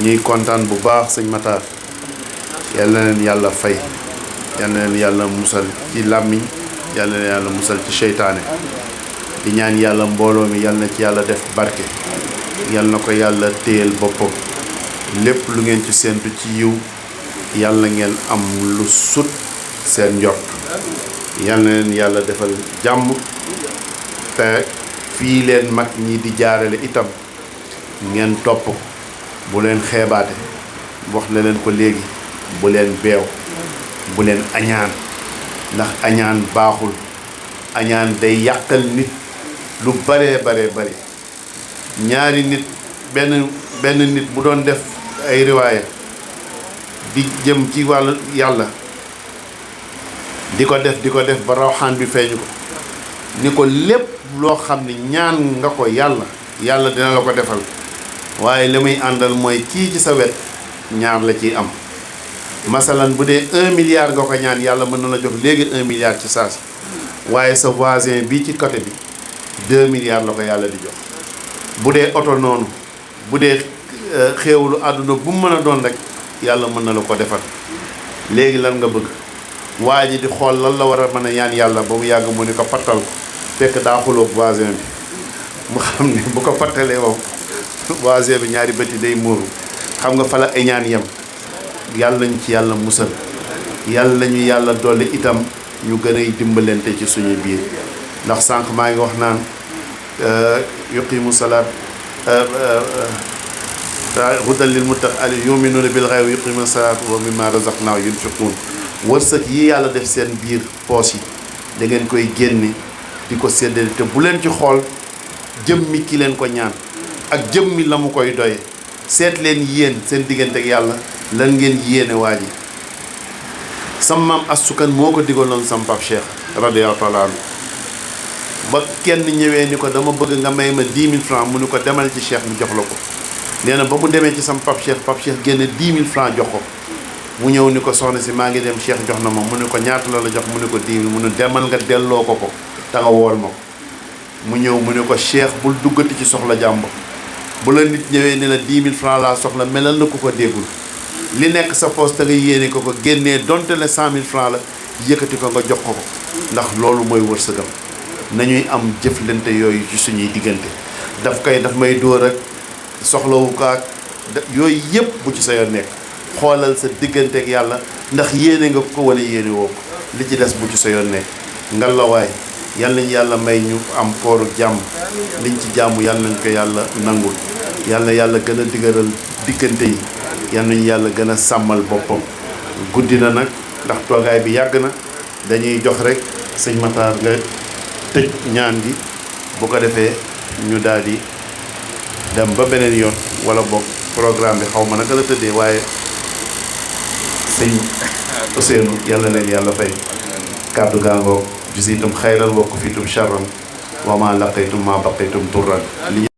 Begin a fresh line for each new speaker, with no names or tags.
ñuy kontaan bu baax sëñ Matar yal na leen yàlla fay yal na leen yàlla musal ci làmmiñ yal na leen yàlla musal ci seytaane di ñaan yàlla mbooloo mi yal na ci yàlla def barke yal na ko yàlla téyel boppam lépp lu ngeen ci séentu ci yiw yàlla ngeen am lu sut seen njort yal na leen yàlla defal jàmm te fii leen mag ñi di jaarale itam ngeen topp bu leen xeebaate wax na leen ko léegi bu leen beew bu leen añaan ndax añaan baaxul añaan day yàqal nit lu bare ñaari nit benn nit bu doon def ay riwaaya di jëm ci wàllu yàlla di ko def ba rawxaan bi feeñu ko ni ko lépp loo xam ne ñaan nga ko yàlla dina la ko defal waaye li muy àndal mooy kii ci sa wet ñaar la ciy am masalan bu dee 1 milliard nga ko ñaan yàlla mën na la jox léegi 1 milliard ci saasi waaye sa voisin bi ci côté bi 2 milliards la ko yàlla di jox bu dee oto noonu bu dee xéewalu àdduna bu mu mën a doon rek yàlla mën na la ko defal léegi lan nga bëgg waa ji di xool lan la war a mën a ñaan yàlla ba mu yàgg mu ni ko pattal ko fekk daa xuloog voisin bi mu xam ne bu ko pattalee moom voisin bi ñaari bëti day muuru xam nga fa la ay ñaan yem yàlla nañ ci yàlla musal yàlla nañu yàlla dolli itam ñu gën a dimbalante ci suñu biir ndax sànq maa ngi wax naan yuqimu salaat hudan lil muttaqin yu'minuuna bil ghaybi wa yuqimuuna salaat wa mimmaa razaqnaahum yunfiquun wërsëg yi yàlla def seen biir poos yi da ngeen koy génne di ko séddale te bu leen ci xool jëmmi ki leen ko ñaan ak jëmmi la mu koy doye seet leen yéen seen diggante ak yàlla lan ngeen yéene waa ji sam maam astukan moo ko digaloon sam pap Cheikh radiyallahu taala anhu ba kenn ñëwee ni ko dama bëgg nga may ma 10 000 francs mu ni ko demal ci Cheikh mu jox la ko nee na ba mu demee ci sam pap Cheikh génne 10 000 francs jox ko mu ñëw ni ko soxna si maa ngi dem Cheikh jox na ma mu ni ko ñaata la jox mu ni ko 10 000 mu ni demal nga delloo ko te nga wool ma ko mu ñëw mu ni ko Cheikh bul duggati ci soxla jàmbur bu la nit ñëwee ni la 10 000 francs laa soxla melal na ko déggul li nekk sa poste te nga yéene ko génnee donte le 100 000 francs la yëkkati ko nga jox ko ndax loolu mooy wërsëgam nañuy am jëflante yooyu ci suñuy diggante daf may dóor ak soxlawu kaak yooyu yëpp bu ci sa yoon nekk xoolal sa diggante ak yàlla ndax yéene nga ko wala yéene woo ko li ci des bu ci sa yoon nekk ngalawaay yal nañu yàlla may ñu am kooru jàmm liñ ci jàmm yal nañ ko yàlla nangul yàlla gën a digëral diggante yi yal nañu yàlla gën a sàmmal boppam guddi na nag ndax toogaay bi yàgg na dañuy jox rek sëñ Matar nga tëj ñaan gi bu ko defee ñu daal di dem ba beneen yoon wala boog programme bi xaw ma naka la tëddee waaye sëñ Ousseynou yàlla leen yàlla fay kàddu gaangoo jusiitum xayran wa kufiitum sharran wa ma laqaytum ma baqaytum turran